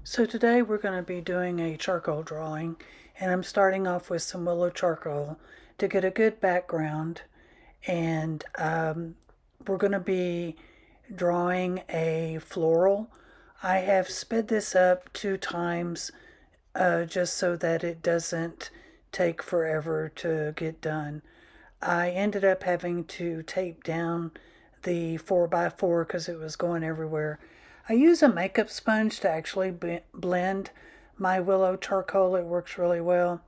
So today we're going to be doing a charcoal drawing, and I'm starting off with some willow charcoal to get a good background, and we're going to be drawing a floral. I have sped this up 2 times just so that it doesn't take forever to get done. I ended up having to tape down the 4x4 because it was going everywhere. I use a makeup sponge to actually blend my willow charcoal. It works really well.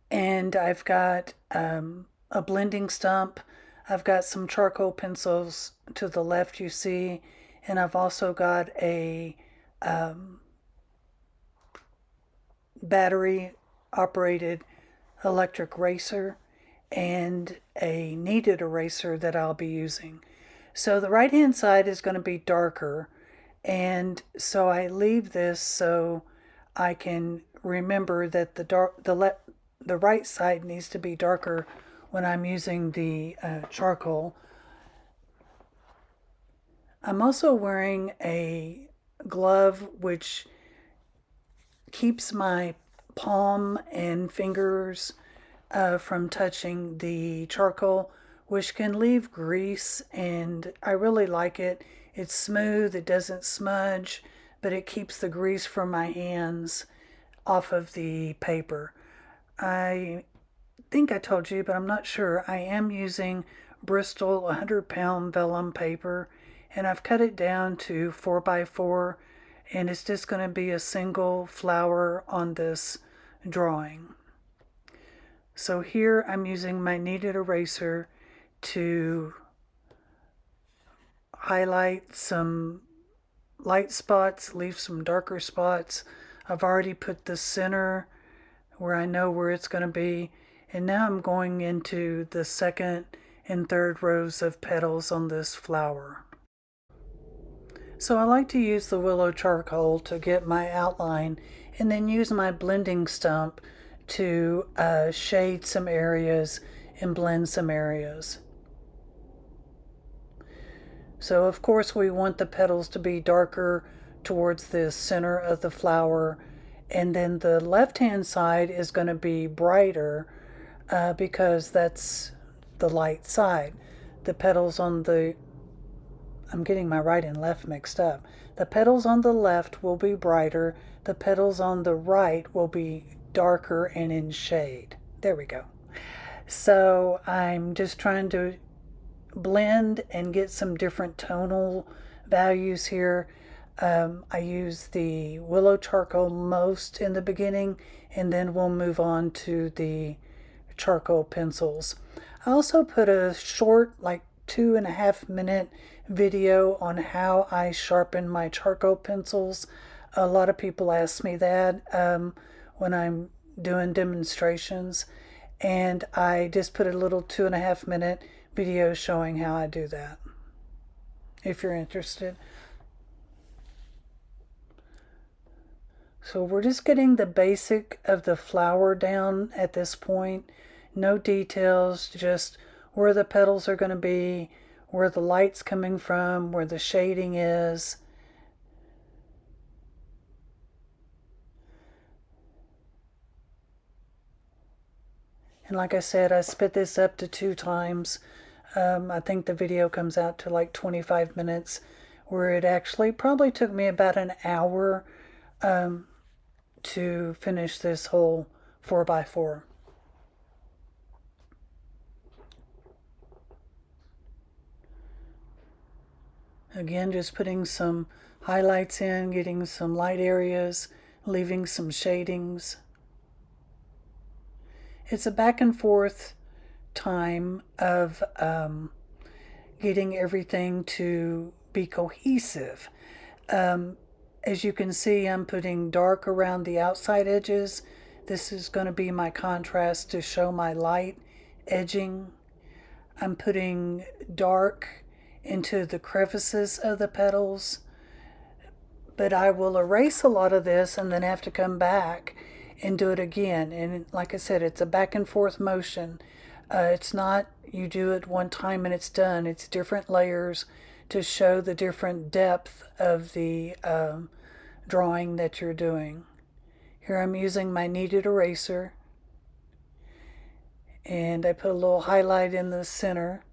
And I've got a blending stump. I've got some charcoal pencils to the left, you see. And I've also got a battery operated electric eraser and a kneaded eraser that I'll be using. So the right hand side is going to be darker, and so I leave this so I can remember that the right side needs to be darker when I'm using the charcoal. I'm also wearing a glove which keeps my palm and fingers from touching the charcoal, which can leave grease, and I really like it. It's smooth, it doesn't smudge, but it keeps the grease from my hands off of the paper. I think I told you, but I'm not sure. I am using Bristol 100-pound vellum paper, and I've cut it down to 4x4, and it's just going to be a single flower on this drawing. So here I'm using my kneaded eraser to highlight some light spots, leave some darker spots. I've already put the center where I know where it's going to be. And now I'm going into the second and third rows of petals on this flower. So I like to use the willow charcoal to get my outline and then use my blending stump to shade some areas and blend some areas. So of course we want the petals to be darker towards the center of the flower, and then the left hand side is going to be brighter because that's the light side. The petals on the I'm getting my right and left mixed up. The petals on the left will be brighter. The petals on the right will be darker and in shade. There we go. So I'm just trying to blend and get some different tonal values here. I use the willow charcoal most in the beginning, and then we'll move on to the charcoal pencils. I also put a short, like 2.5 minute video on how I sharpen my charcoal pencils. A lot of people ask me that when I'm doing demonstrations, and I just put a little 2.5 minute video showing how I do that, if you're interested. So we're just getting the basic of the flower down at this point. No details, just where the petals are going to be, where the light's coming from, where the shading is. And like I said, I sped this up to 2 times. I think the video comes out to like 25 minutes, where it actually probably took me about an hour to finish this whole 4x4. Again, just putting some highlights in, getting some light areas, leaving some shadings. It's a back and forth time of getting everything to be cohesive. As you can see, I'm putting dark around the outside edges. This is going to be my contrast to show my light edging. I'm putting dark into the crevices of the petals, but I will erase a lot of this and then have to come back and do it again. And like I said, it's a back and forth motion. It's not you do it one time and it's done. It's different layers to show the different depth of the drawing that you're doing. Here I'm using my kneaded eraser, and I put a little highlight in the center,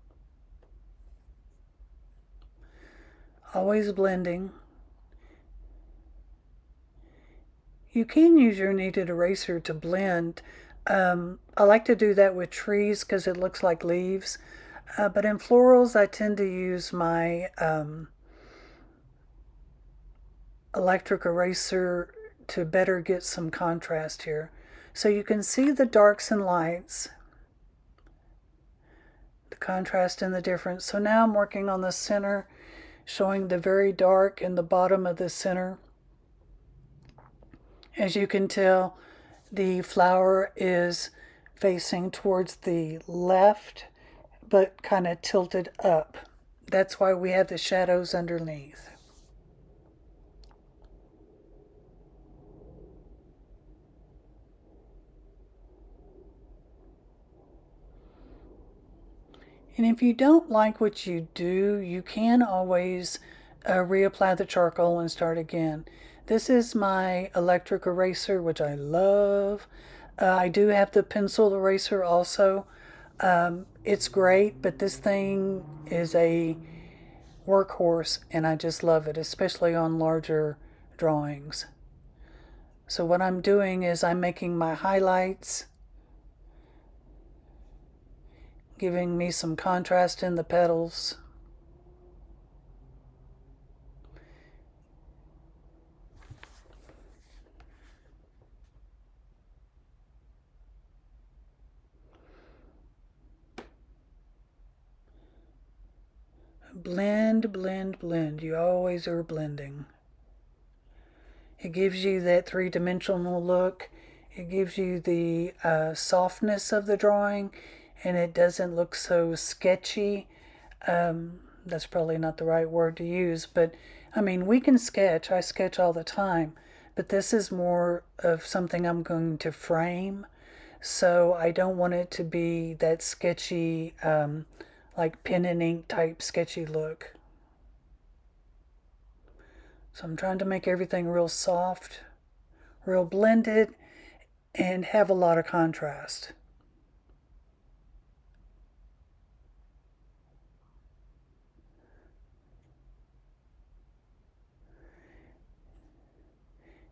always blending. You can use your kneaded eraser to blend. I like to do that with trees because it looks like leaves. But in florals, I tend to use my electric eraser to better get some contrast here. So you can see the darks and lights, the contrast and the difference. So now I'm working on the center, showing the very dark in the bottom of the center. As you can tell, the flower is facing towards the left, but kind of tilted up. That's why we have the shadows underneath. And if you don't like what you do, you can always reapply the charcoal and start again. This is my electric eraser, which I love. I do have the pencil eraser also. It's great, but this thing is a workhorse and I just love it, especially on larger drawings. So what I'm doing is I'm making my highlights, giving me some contrast in the petals. Blend, blend, blend. You always are blending. It gives you that three-dimensional look. It gives you the softness of the drawing, and it doesn't look so sketchy. That's probably not the right word to use, but I mean, we can sketch. I sketch all the time, but this is more of something I'm going to frame. So I don't want it to be that sketchy, like pen and ink type sketchy look. So I'm trying to make everything real soft, real blended, and have a lot of contrast.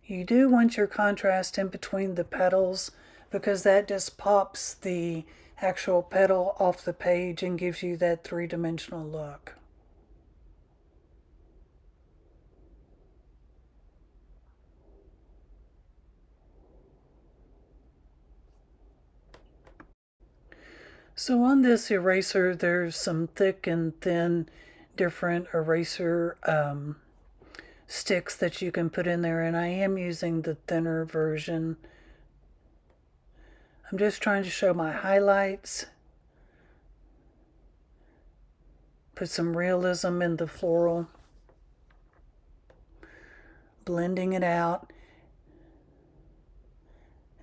You do want your contrast in between the petals because that just pops the actual petal off the page and gives you that three-dimensional look. So on this eraser, there's some thick and thin different eraser sticks that you can put in there, and I am using the thinner version. I'm just trying to show my highlights, put some realism in the floral, blending it out.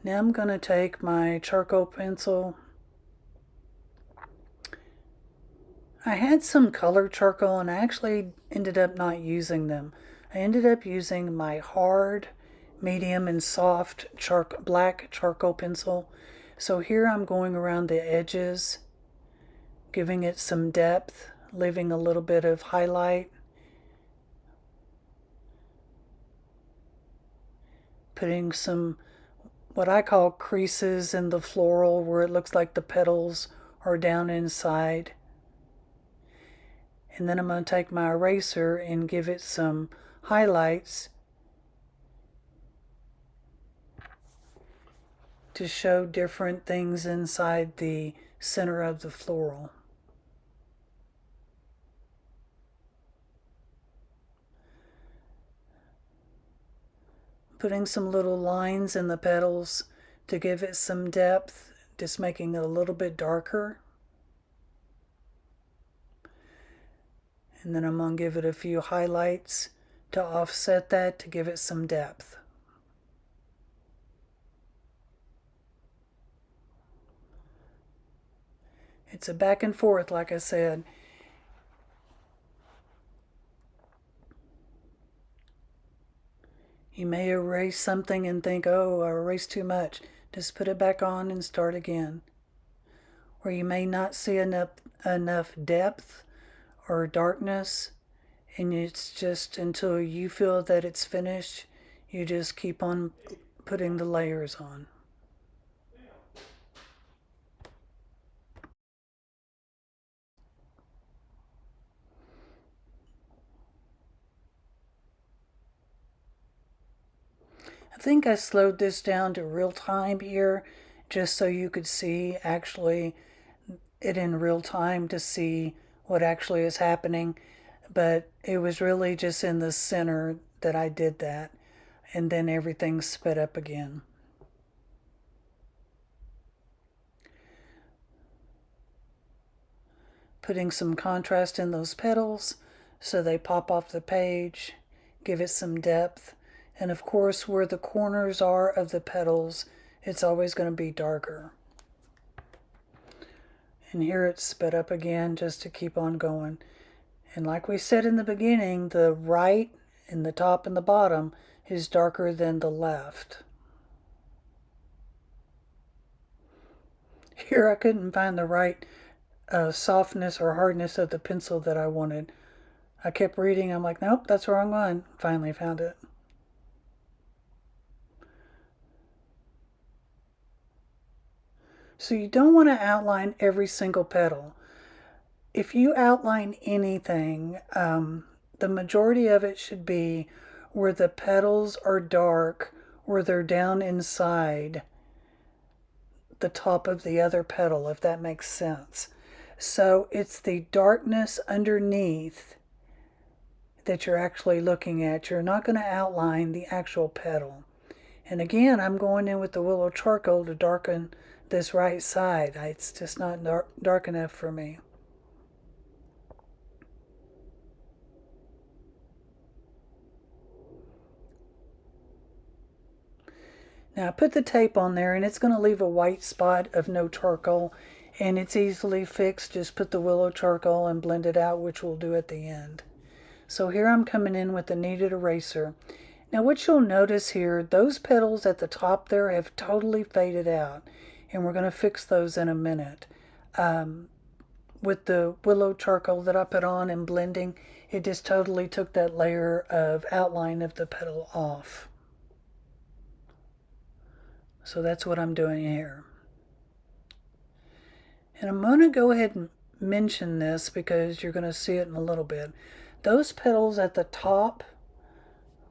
Now I'm going to take my charcoal pencil. I had some colored charcoal and I actually ended up not using them. I ended up using my hard, medium, and soft black charcoal pencil. So here I'm going around the edges, giving it some depth, leaving a little bit of highlight, putting some what I call creases in the floral where it looks like the petals are down inside. And then I'm going to take my eraser and give it some highlights to show different things inside the center of the floral. Putting some little lines in the petals to give it some depth, just making it a little bit darker. And then I'm going to give it a few highlights to offset that to give it some depth. It's a back and forth, like I said. You may erase something and think, oh, I erased too much. Just put it back on and start again. Or you may not see enough depth or darkness, and it's just until you feel that it's finished, you just keep on putting the layers on. I think I slowed this down to real time here just so you could see actually it in real time to see what actually is happening. But it was really just in the center that I did that, and then everything sped up again. Putting some contrast in those petals so they pop off the page, give it some depth. And of course, where the corners are of the petals, it's always going to be darker. And here it's sped up again just to keep on going. And like we said in the beginning, the right and the top and the bottom is darker than the left. Here I couldn't find the right softness or hardness of the pencil that I wanted. I kept reading, I'm like, nope, that's the wrong one. Finally found it. So you don't want to outline every single petal. If you outline anything, the majority of it should be where the petals are dark, where they're down inside the top of the other petal, if that makes sense. So it's the darkness underneath that you're actually looking at. You're not going to outline the actual petal. And again, I'm going in with the willow charcoal to darken this right side. It's just not dark enough for me. Now I put the tape on there and it's going to leave a white spot of no charcoal, and it's easily fixed. Just put the willow charcoal and blend it out, which we'll do at the end. So here I'm coming in with the kneaded eraser. Now what you'll notice here, those petals at the top there have totally faded out, and we're going to fix those in a minute. With the willow charcoal that I put on and blending, it just totally took that layer of outline of the petal off. So that's what I'm doing here. And I'm going to go ahead and mention this because you're going to see it in a little bit. Those petals at the top,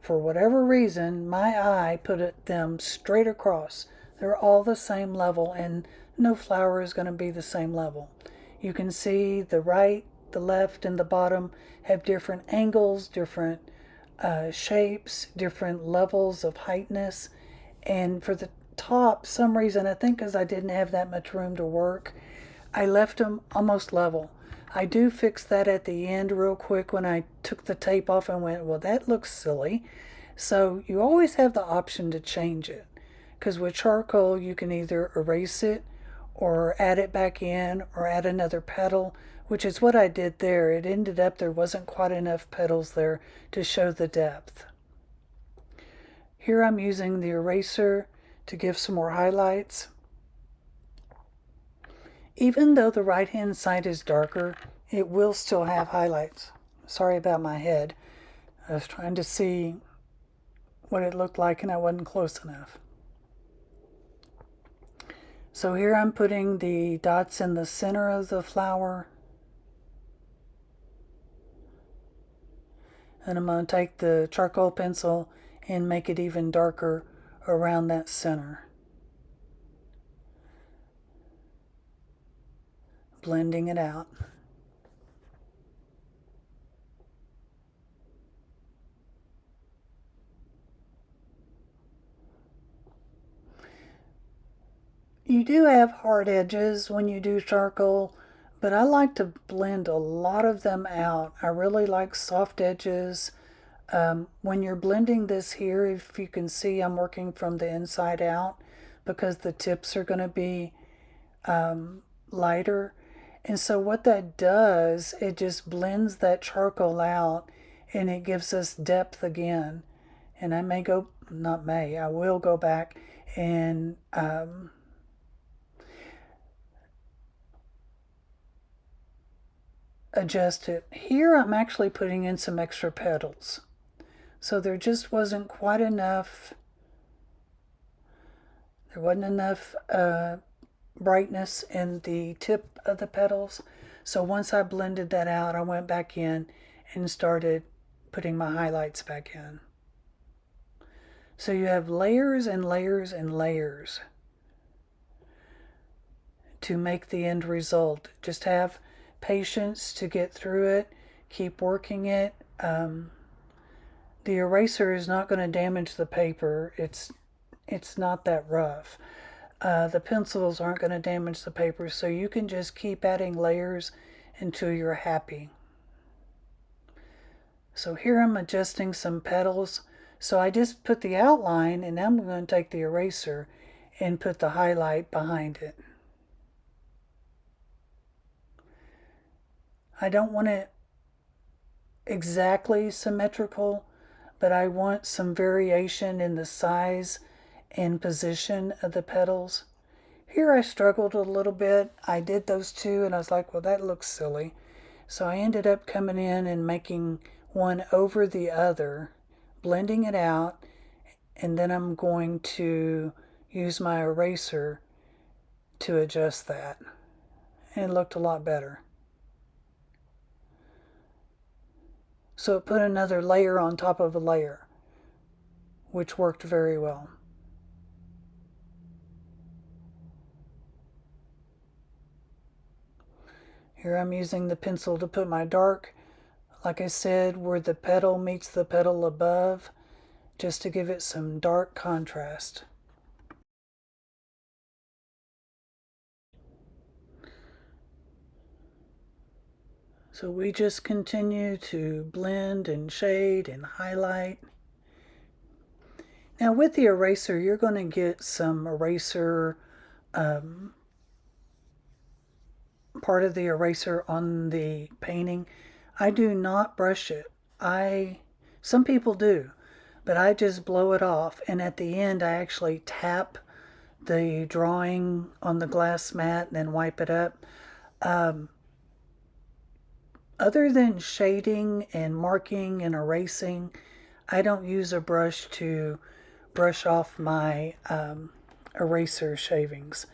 for whatever reason, my eye put them straight across. They're all the same level, and no flower is going to be the same level. You can see the right, the left, and the bottom have different angles, different shapes, different levels of heightness. And for the top, some reason, I think because I didn't have that much room to work, I left them almost level. I do fix that at the end real quick when I took the tape off and went, well, that looks silly. So you always have the option to change it, because with charcoal you can either erase it or add it back in or add another petal, which is what I did there. It ended up there wasn't quite enough petals there to show the depth. Here I'm using the eraser to give some more highlights. Even though the right hand side is darker, it will still have highlights. Sorry about my head. I was trying to see what it looked like and I wasn't close enough. So here I'm putting the dots in the center of the flower. And I'm going to take the charcoal pencil and make it even darker around that center. Blending it out. You do have hard edges when you do charcoal, but I like to blend a lot of them out. I really like soft edges. When you're blending this here, if you can see, I'm working from the inside out because the tips are going to be lighter. And so what that does, it just blends that charcoal out and it gives us depth again. And I may go, not may, I will go back and adjust it. Here I'm actually putting in some extra petals. So there just wasn't quite enough, there wasn't enough brightness in the tip of the petals. So once I blended that out, I went back in and started putting my highlights back in. So you have layers and layers and layers to make the end result. Just have patience to get through it. Keep working it. The eraser is not going to damage the paper. It's not that rough. The pencils aren't going to damage the paper, so you can just keep adding layers until you're happy. So here I'm adjusting some petals. So I just put the outline, and now I'm going to take the eraser and put the highlight behind it. I don't want it exactly symmetrical, but I want some variation in the size and position of the petals. Here I struggled a little bit. I did those two and I was like, well, that looks silly. So I ended up coming in and making one over the other, blending it out, and then I'm going to use my eraser to adjust that. And it looked a lot better. So it put another layer on top of a layer, which worked very well. Here I'm using the pencil to put my dark, like I said, where the petal meets the petal above, just to give it some dark contrast. So we just continue to blend and shade and highlight. Now with the eraser, you're going to get some eraser, part of the eraser on the painting. I do not brush it. Some people do, but I just blow it off, and at the end I actually tap the drawing on the glass mat and then wipe it up. Other than shading and marking and erasing, I don't use a brush to brush off my eraser shavings.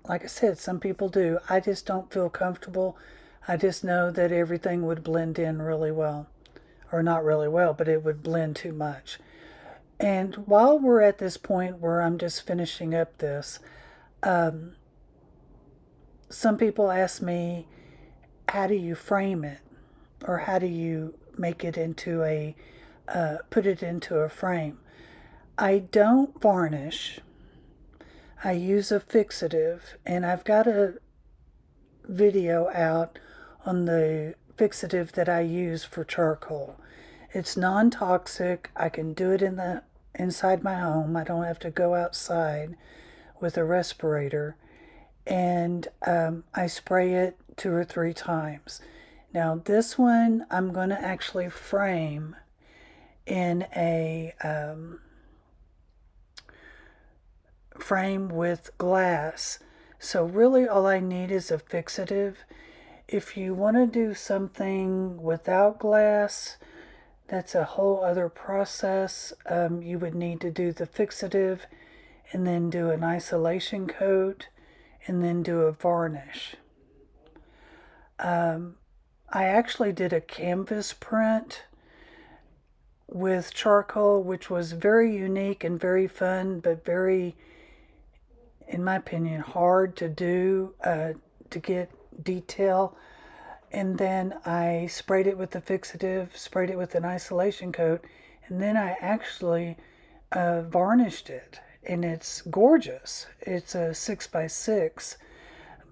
Like I said, some people do. I just don't feel comfortable. I just know that everything would blend in really well. Or not really well, but it would blend too much. And while we're at this point where I'm just finishing up this, some people ask me, how do you frame it? Or how do you make it into put it into a frame? I don't varnish. I use a fixative, and I've got a video out on the fixative that I use for charcoal. It's non-toxic. I can do it inside my home. I don't have to go outside with a respirator. And I spray it 2 or 3 times. Now this one I'm going to actually frame in a frame with glass. So really all I need is a fixative. If you want to do something without glass, that's a whole other process. You would need to do the fixative and then do an isolation coat and then do a varnish. I actually did a canvas print with charcoal, which was very unique and very fun, but very, in my opinion, hard to do, to get detail. And then I sprayed it with the fixative, sprayed it with an isolation coat, and then I actually varnished it. And it's gorgeous. It's a 6x6,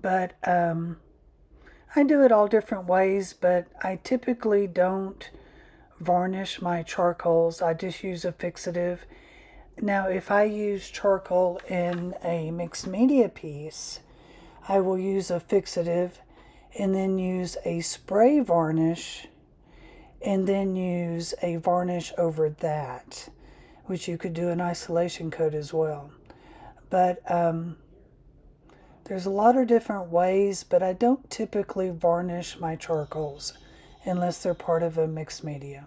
but I do it all different ways, but I typically don't varnish my charcoals. I just use a fixative. Now, if I use charcoal in a mixed media piece, I will use a fixative and then use a spray varnish and then use a varnish over that. which you could do an isolation coat as well. But there's a lot of different ways, but I don't typically varnish my charcoals unless they're part of a mixed media.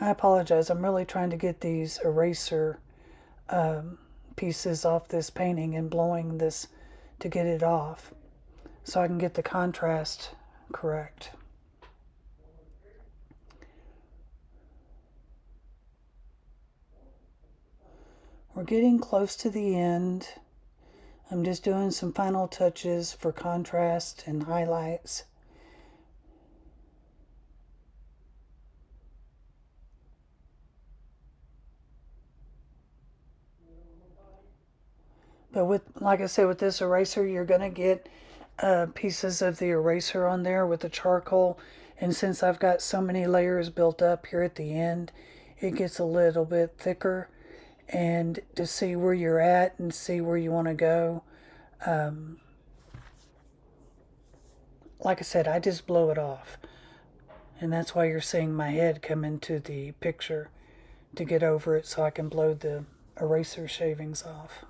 I apologize, I'm really trying to get these eraser pieces off this painting and blowing this to get it off so I can get the contrast correct. We're getting close to the end. I'm just doing some final touches for contrast and highlights. But with, like I said, with this eraser, you're going to get pieces of the eraser on there with the charcoal. And since I've got so many layers built up here at the end, it gets a little bit thicker. And to see where you're at and see where you want to go, like I said, I just blow it off. And that's why you're seeing my head come into the picture to get over it so I can blow the eraser shavings off.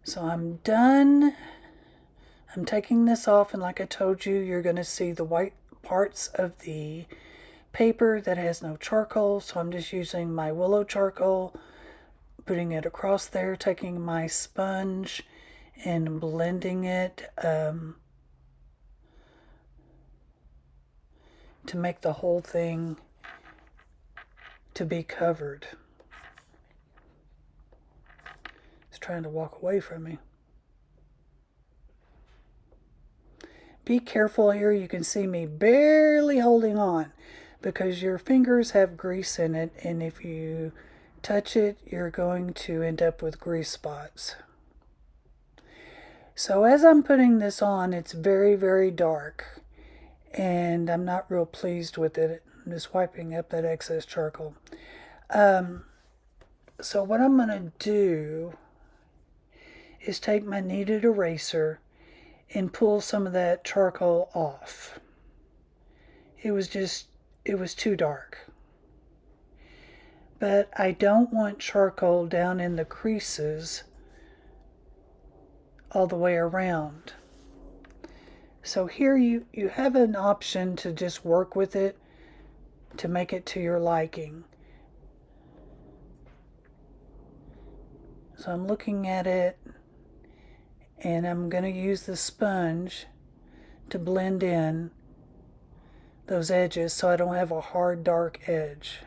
So I'm done. I'm taking this off, and like I told you, you're going to see the white parts of the paper that has no charcoal. So I'm just using my willow charcoal, putting it across there, taking my sponge and blending it to make the whole thing to be covered. It's trying to walk away from me. Be careful here. You can see me barely holding on because your fingers have grease in it, and if you touch it, you're going to end up with grease spots. So as I'm putting this on, it's very, very dark, and I'm not real pleased with it. I'm just wiping up that excess charcoal. So what I'm going to do is take my kneaded eraser and pull some of that charcoal off. It was too dark. But I don't want charcoal down in the creases all the way around. So here you have an option to just work with it to make it to your liking. So I'm looking at it, and I'm going to use the sponge to blend in those edges so I don't have a hard, dark edge.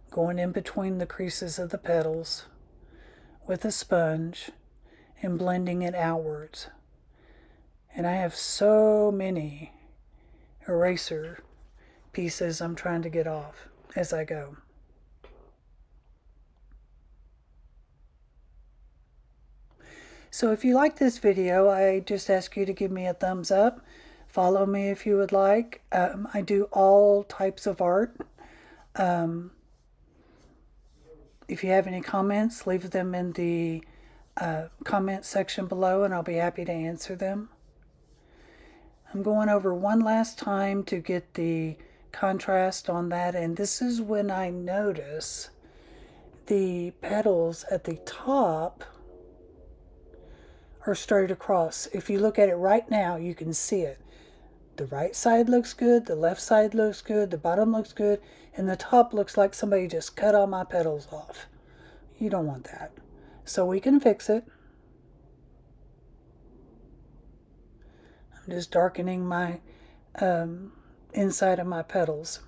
Going in between the creases of the petals with a sponge and blending it outwards. And I have so many eraser pieces I'm trying to get off as I go. So if you like this video, I just ask you to give me a thumbs up. Follow me if you would like. I do all types of art. If you have any comments, leave them in the comment section below, and I'll be happy to answer them. I'm going over one last time to get the contrast on that, and this is when I notice the petals at the top are straight across. If you look at it right now, you can see it. The right side looks good, the left side looks good, the bottom looks good, and the top looks like somebody just cut all my petals off. You don't want that. So we can fix it. I'm just darkening my inside of my petals.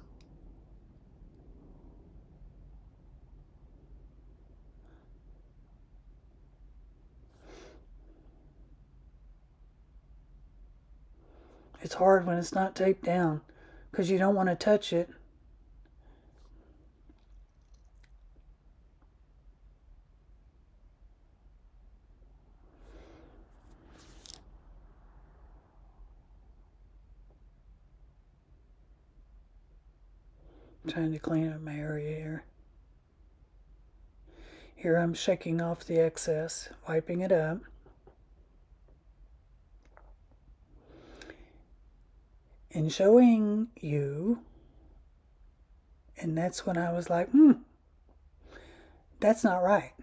It's hard when it's not taped down because you don't want to touch it. I'm trying to clean up my area here. Here I'm shaking off the excess, wiping it up. and showing you. And that's when I was like, that's not right.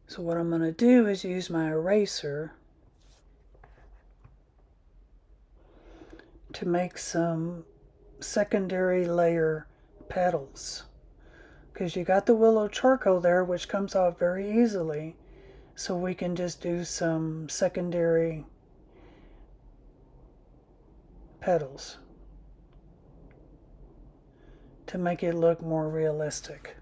So what I'm going to do is use my eraser to make some secondary layer petals. Because you got the willow charcoal there, which comes off very easily. So we can just do some secondary petals to make it look more realistic.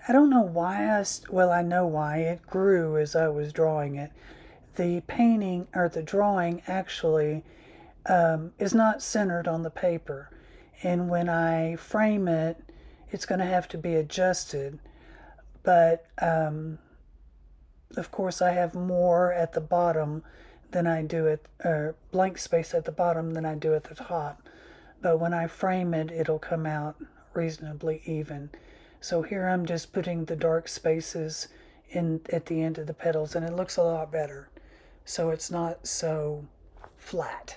I don't know why well, I know why. It grew as I was drawing it. The painting, or the drawing actually, is not centered on the paper. And when I frame it, it's going to have to be adjusted. But of course, I have more at the bottom than I do at, blank space at the bottom than I do at the top. But when I frame it, it'll come out reasonably even. So here I'm just putting the dark spaces in at the end of the petals, and it looks a lot better. So it's not so flat.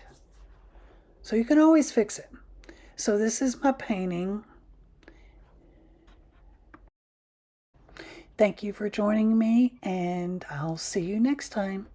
So you can always fix it. So this is my painting. Thank you for joining me, and I'll see you next time.